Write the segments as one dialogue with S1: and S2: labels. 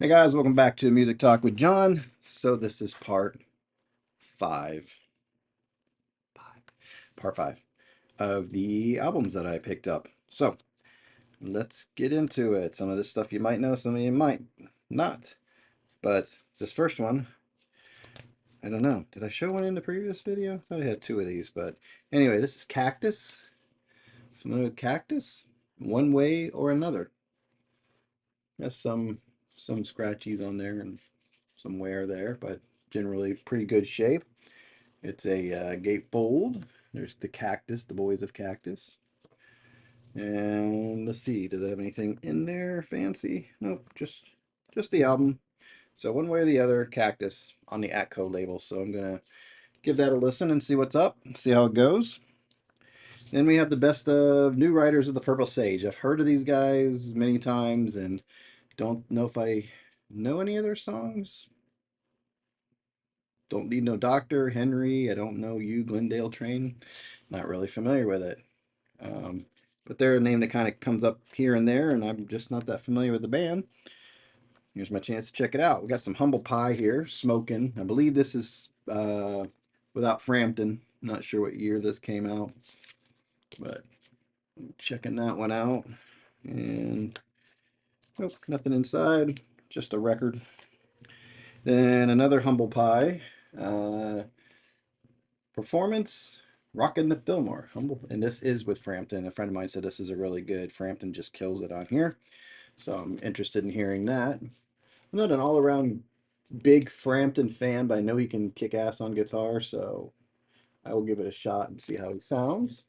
S1: Hey guys, welcome back to Music Talk with John. So this is five, part five of the albums that I picked up. So let's get into it. Some of this stuff you might know, some of you might not. But this first one, I don't know. Did I show one in the previous video? I thought I had two of these, but anyway, this is Cactus. Familiar with Cactus? One Way or Another. Has some scratchies on there and some wear there, but generally pretty good shape. It's a gatefold. There's the Cactus, the Boys of Cactus. And let's see, does it have anything in there fancy? Nope, just the album. So one way or the other, Cactus on the Atco label. So I'm gonna give that a listen and see what's up, see how it goes. Then we have the best of New Riders of the Purple Sage. I've heard of these guys many times and don't know if I know any of their songs. Don't Need No Doctor, Henry. I don't know You, Glendale Train. Not really familiar with it. Um, but they're a name that kind of comes up here and there, and I'm just not that familiar with the band. Here's my chance to check it out. We got some Humble Pie here, smoking. I believe this is without Frampton. Not sure what year this came out, but I'm checking that one out. And nope, nothing inside, just a record. Then another Humble Pie. Uh, Performance, Rockin' the Fillmore. Humble, and this is with Frampton. A friend of mine said this is a really good. Frampton just kills it on here. So I'm interested in hearing that. I'm not an all-around big Frampton fan, but I know he can kick ass on guitar, so I will give it a shot and see how he sounds.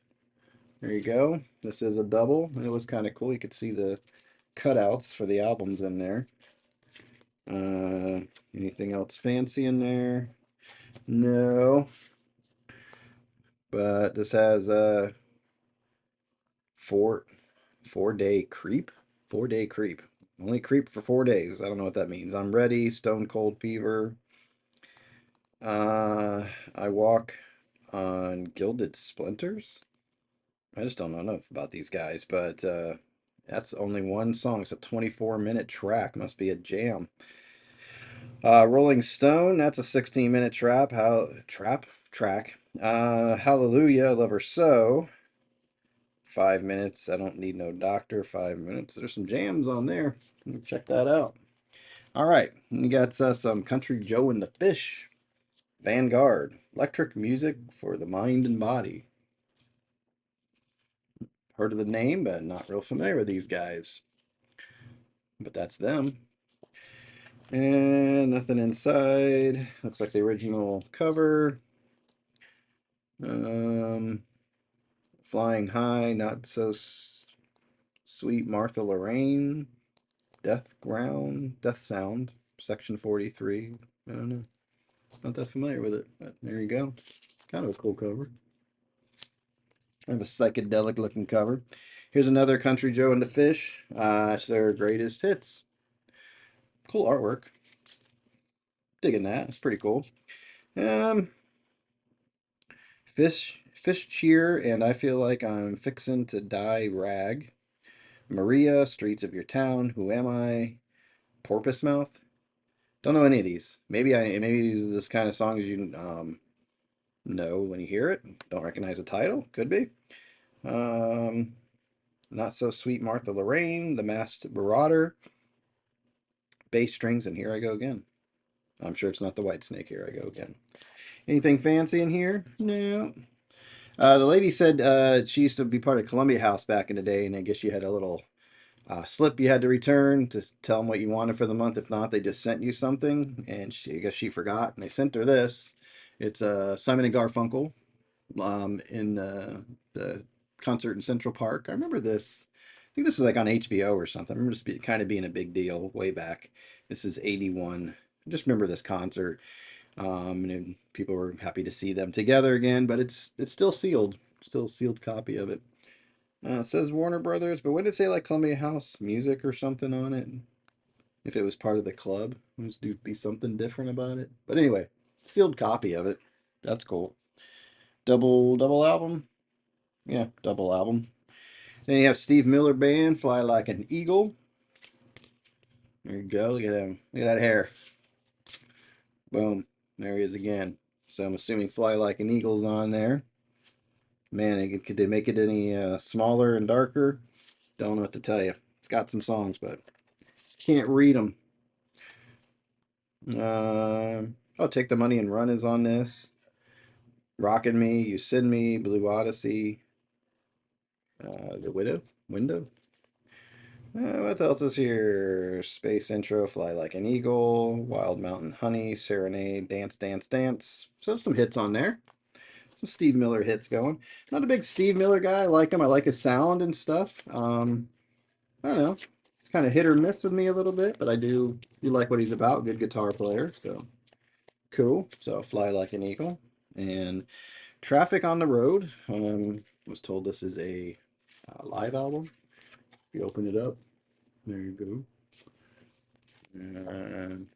S1: There you go. This is a double, and it was kind of cool. You could see the cutouts for the albums in there. Uh, Anything else fancy in there? No. But this has a 4 day creep. 4 day creep. Only creep for 4 days. I don't know what that means. I'm ready. Stone Cold Fever. I walk on gilded splinters. I just don't know enough about these guys, but that's only one song. It's a 24-minute track. Must be a jam. Rolling Stone. That's a 16-minute trap track. Hallelujah, Love Her So. 5 minutes. I don't need no doctor. 5 minutes. There's some jams on there. Check that out. All right, you got some Country Joe and the Fish. Vanguard, electric music for the mind and body. Heard of the name, but not real familiar with these guys. But that's them. And nothing inside. Looks like the original cover. Um, Flying High, Not So Sweet Martha Lorraine. Death Sound, Section 43. I don't know. Not that familiar with it, but there you go. Kind of a cool cover. Kind of a psychedelic looking cover. Here's another Country Joe and the Fish. It's their greatest hits. Cool artwork. Digging that. It's pretty cool. Um, Fish Cheer, and I feel like I'm fixin' to die rag. Maria, Streets of Your Town. Who Am I? Porpoise Mouth. Don't know any of these. Maybe these are this kind of songs you know when you hear it. Don't recognize the title. Could be. Um, Not So Sweet Martha Lorraine, The Masked Marauder, bass strings, and here I go again. I'm sure it's not the White Snake. Here I go again. Anything fancy in here? No. The lady said she used to be part of Columbia House back in the day, and I guess you had a little slip you had to return to tell them what you wanted for the month. If not, they just sent you something, and I guess she forgot, and they sent her this. It's Simon and Garfunkel in the concert in Central Park. I remember this. I think this was like on HBO or something. I remember this kind of being a big deal way back. This is 81. I just remember this concert. And people were happy to see them together again, but it's still sealed copy of it. It says Warner Brothers, but what did it say, like Columbia House Music or something on it? If it was part of the club, it was to be something different about it. But anyway, sealed copy of it. That's cool. Double album. Yeah, double album. Then you have Steve Miller Band, Fly Like an Eagle. There you go. Look at him. Look at that hair. Boom. There he is again. So I'm assuming Fly Like an Eagle's on there. Man, could they make it any smaller and darker? Don't know what to tell you. It's got some songs, but can't read them. I'll Take the Money and Run is on this. Rockin' Me, You Send Me, Blue Odyssey, The Window. What else is here? Space Intro, Fly Like an Eagle, Wild Mountain Honey, Serenade, Dance, Dance, Dance. So some hits on there. Some Steve Miller hits going. Not a big Steve Miller guy. I like him. I like his sound and stuff. I don't know. It's kind of hit or miss with me a little bit, but I do like what he's about. Good guitar player. So cool. So Fly Like an Eagle. And Traffic on the Road. Was told this is a live album. You open it up. There you go. And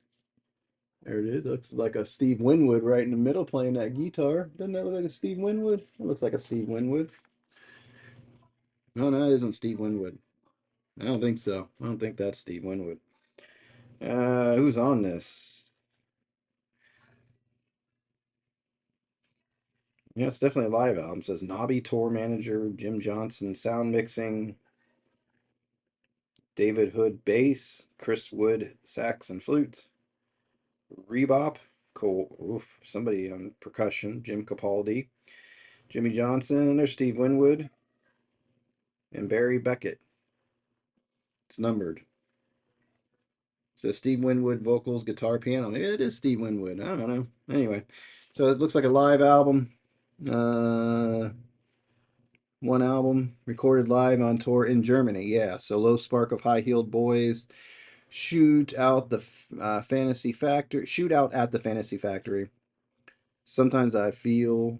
S1: there it is. Looks like a Steve Winwood right in the middle playing that guitar. Doesn't that look like a Steve Winwood? It looks like a Steve Winwood. No, no, it isn't Steve Winwood. I don't think so. I don't think that's Steve Winwood. Who's on this? Yeah, it's definitely a live album. It says Nobby tour manager, Jim Johnson sound mixing, David Hood bass, Chris Wood sax and flute, Rebop, Cole, oof, somebody on percussion, Jim Capaldi, Jimmy Johnson, there's Steve Winwood, and Barry Beckett. It's numbered. It says Steve Winwood vocals, guitar, piano. Maybe it is Steve Winwood. I don't know. Anyway, so it looks like a live album. Uh, One album recorded live on tour in Germany. Yeah, so Low Spark of High Heeled Boys, Shoot Out at the Fantasy Factory. Sometimes I feel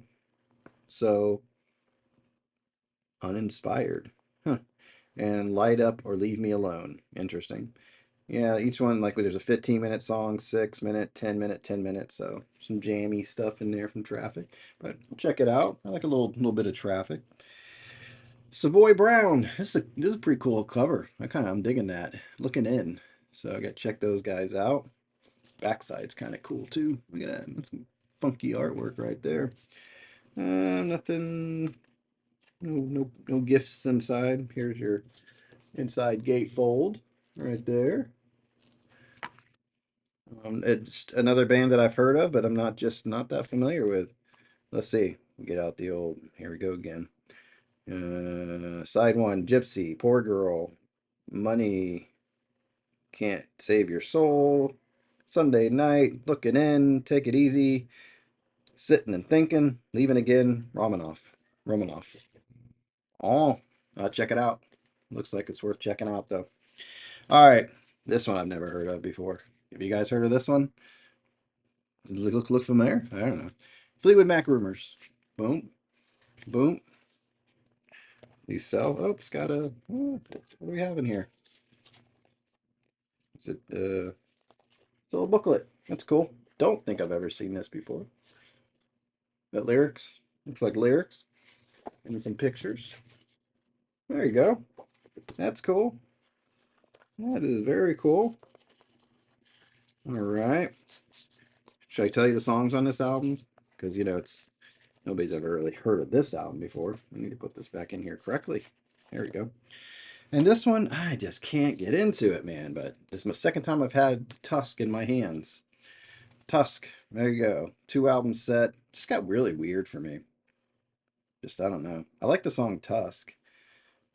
S1: so uninspired. Huh. And Light Up or Leave Me Alone. Interesting. Yeah, each one, like there's a 15-minute song, 6 minute, 10 minute, 10 minutes. So some jammy stuff in there from Traffic. But check it out. I like a little bit of Traffic. Savoy Brown. This is a pretty cool cover. I'm digging that. Looking in. So I got to check those guys out. Backside's kind of cool too. Look at that. That's some funky artwork right there. Nothing. No gifts inside. Here's your inside gatefold right there. It's another band that I've heard of, but I'm not that familiar with. Let's see. Get out the old. Here we go again. Side one, Gypsy, Poor Girl, Money Can't Save Your Soul, Sunday Night, Looking In, Take It Easy, Sitting and Thinking, Leaving Again, Romanoff. Oh, I'll check it out. Looks like it's worth checking out though. All right, this one I've never heard of before. Have you guys heard of this one? Does it look familiar? I don't know. Fleetwood Mac Rumors. Boom, boom. These sell. Oh, it's got a. Oh, what do we have in here? Is it? It's a little booklet. That's cool. Don't think I've ever seen this before. Got lyrics. Looks like lyrics and some pictures. There you go. That's cool. That is very cool. All right. Should I tell you the songs on this album? Because it's nobody's ever really heard of this album before. I need to put this back in here correctly. There we go. And this one, I just can't get into it, man. But this is my second time I've had Tusk in my hands. Tusk. There you go. 2 album set. Just got really weird for me. Just, I don't know. I like the song Tusk.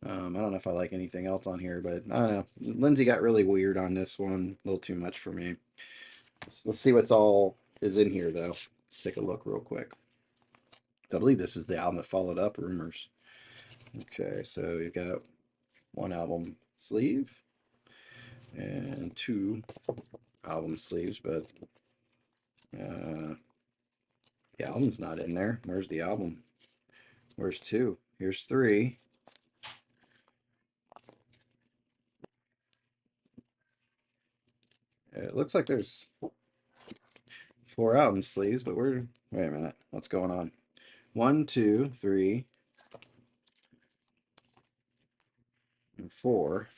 S1: I don't know if I like anything else on here, but I don't know. Lindsay got really weird on this one. A little too much for me. Let's see what's all is in here, though. Let's take a look real quick. I believe this is the album that followed up Rumors. Okay, so you've got 1 album sleeve and 2 album sleeves, but the album's not in there. Where's the album? Where's 2? Here's 3. It looks like there's 4 album sleeves, but wait a minute. What's going on? 1, 2, 3, and 4.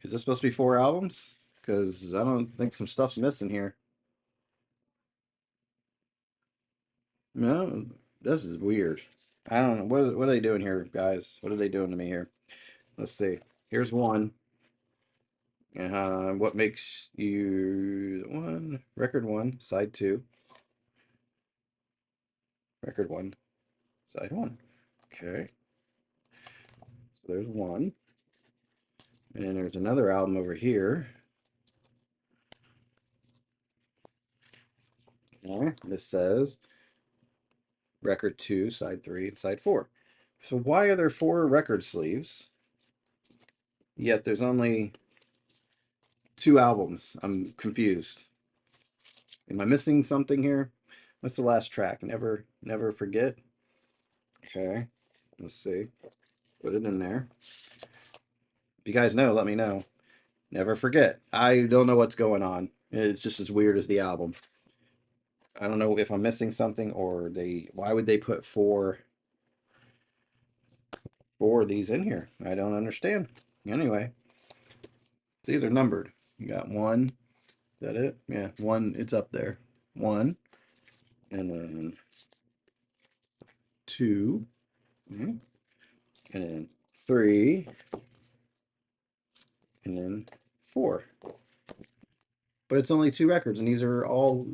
S1: Is this supposed to be 4 albums? because I don't think some stuff's missing here. No, this is weird. I don't know. What are they doing here, guys? What are they doing to me here? Let's see. Here's one. What makes you one? Record one, side two. Record one, side one. Okay. So there's one. And then there's another album over here. Okay. This says record two, side three, and side four. So why are there four record sleeves? Yet there's only two albums. I'm confused. Am I missing something here? What's the last track? Never forget. Okay. Let's see. Put it in there. If you guys know, let me know. Never forget. I don't know what's going on. It's just as weird as the album. I don't know if I'm missing something or why would they put four of these in here? I don't understand. Anyway, it's either numbered. You got one. Is that it? Yeah, one. It's up there. One, and then two, and then three, and then four. But it's only two records, and these are all.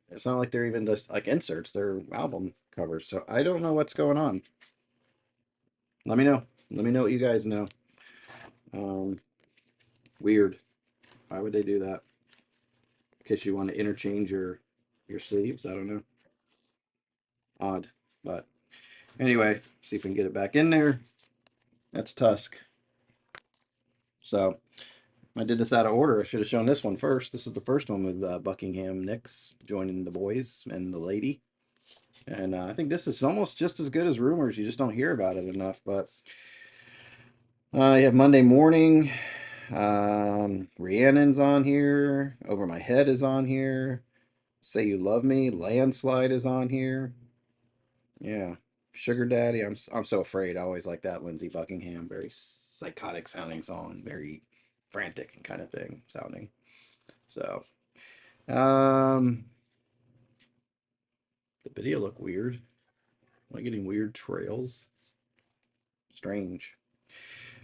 S1: It's not like they're even just like inserts. They're album covers. So I don't know what's going on. Let me know. Let me know what you guys know. Um, Weird. Why would they do that? Because you want to interchange your sleeves. I don't know. Odd. But anyway, see if we can get it back in there. That's Tusk. So I did this out of order. I should have shown this one first. This is the first one with Buckingham Nicks joining the boys and the lady. And I think this is almost just as good as Rumors. You just don't hear about it enough. But you have Monday Morning. Rhiannon's on here. Over My Head is on here. Say You Love Me. Landslide is on here. Yeah. Sugar Daddy. I'm so afraid. I always like that Lindsey Buckingham. Very psychotic sounding song. Very frantic kind of thing sounding. So, um, the video look weird. Am I getting weird trails? Strange.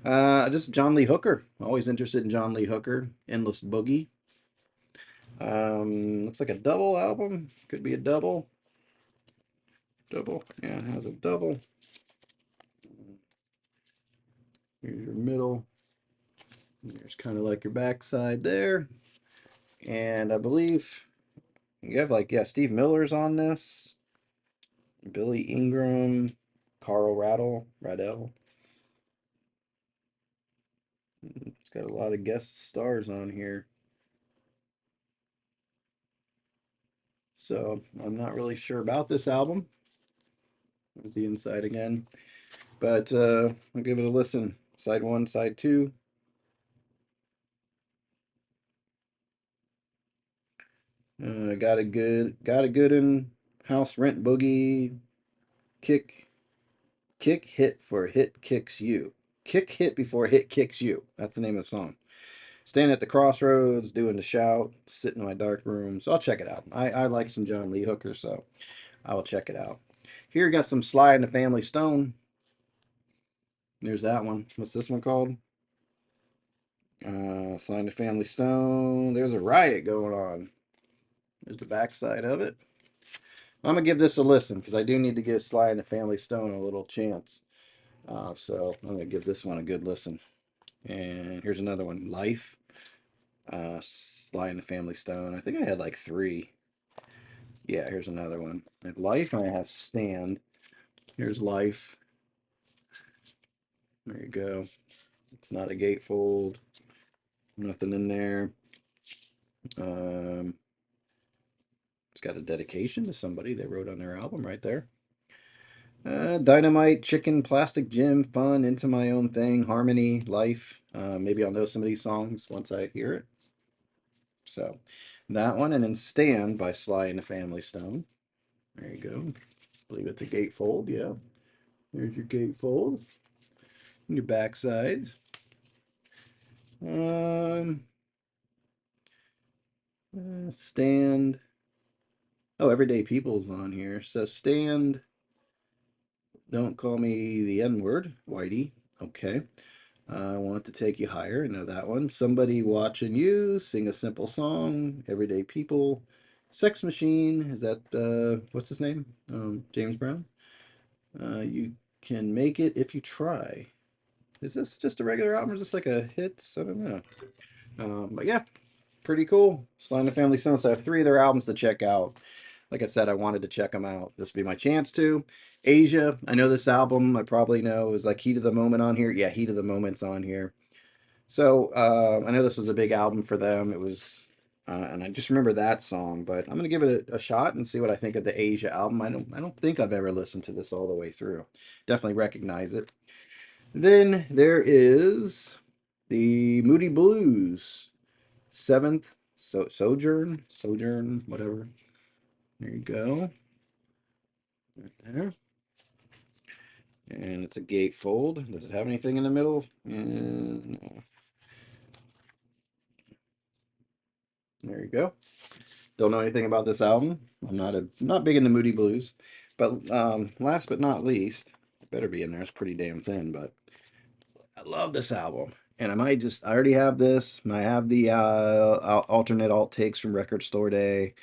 S1: Just John Lee Hooker. Always interested in John Lee Hooker. Endless Boogie. Looks like a double album. Could be a double. Double. Yeah, it has a double. Here's your middle. There's kind of like your backside there. And I believe you have like, yeah, Steve Miller's on this. Billy Ingram, Carl Radell. It's got a lot of guest stars on here. So I'm not really sure about this album. There's the inside again. But I'll give it a listen. Side one, side two. Got a good in house rent boogie kick hit for hit kicks you. Kick hit before hit kicks you. That's the name of the song. Standing at the crossroads, doing the shout, sitting in my dark room. So I'll check it out. I like some John Lee Hooker, so I will check it out. Here got some Sly and the Family Stone. There's that one. What's this one called? Sly and the Family Stone. There's a riot going on. There's the backside of it. I'm gonna give this a listen because I do need to give Sly and the Family Stone a little chance. So I'm gonna give this one a good listen. And here's another one, Life. Sly and the Family Stone. I think I had like three. Yeah, here's another one. I have Life and I have Stand. Here's Life. There you go. It's not a gatefold. Nothing in there. Um, it's got a dedication to somebody they wrote on their album right there. Dynamite, Chicken, Plastic Gym, Fun, Into My Own Thing, Harmony, Life. Maybe I'll know some of these songs once I hear it. So that one, and then Stand by Sly and the Family Stone. There you go. I believe it's a gatefold. Yeah. There's your gatefold. And your backside. Um, Stand. Oh, Everyday People's on here. So stand. Don't call me the N word, Whitey. Okay. I want to take you higher. I know that one. Somebody watching you. Sing a simple song. Everyday People. Sex Machine. Is that what's his name? James Brown. You can make it if you try. Is this just a regular album or is this like a hit? I don't know. But yeah, pretty cool. Sly and the Family Stone. So I have three of their albums to check out. Like I said, I wanted to check them out. This would be my chance to. Asia, I know this album. I probably know is like Heat of the Moment on here. Yeah, Heat of the Moment's on here. So I know this was a big album for them. It was, and I just remember that song. But I'm gonna give it a shot and see what I think of the Asia album. I don't think I've ever listened to this all the way through. Definitely recognize it. Then there is the Moody Blues, seventh Sojourn, whatever. There you go. Right there. And it's a gatefold. Does it have anything in the middle? No. There you go. Don't know anything about this album. I'm not big into Moody Blues. But last but not least, it better be in there. It's pretty damn thin, but I love this album. And I already have this. I have the alternate alt takes from Record Store Day.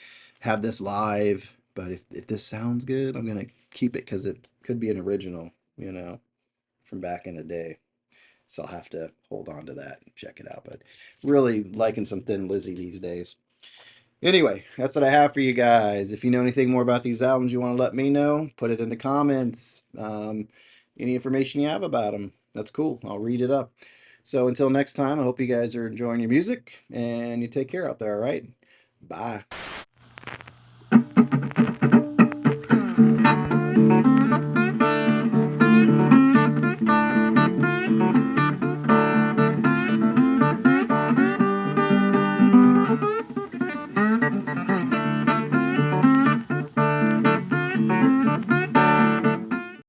S1: Have this live. But if this sounds good, I'm going to keep it because it could be an original, from back in the day. So I'll have to hold on to that and check it out. But really liking some Thin Lizzy these days. Anyway, that's what I have for you guys. If you know anything more about these albums you want to let me know, put it in the comments. Any information you have about them, that's cool. I'll read it up. So until next time, I hope you guys are enjoying your music and you take care out there, all right? Bye.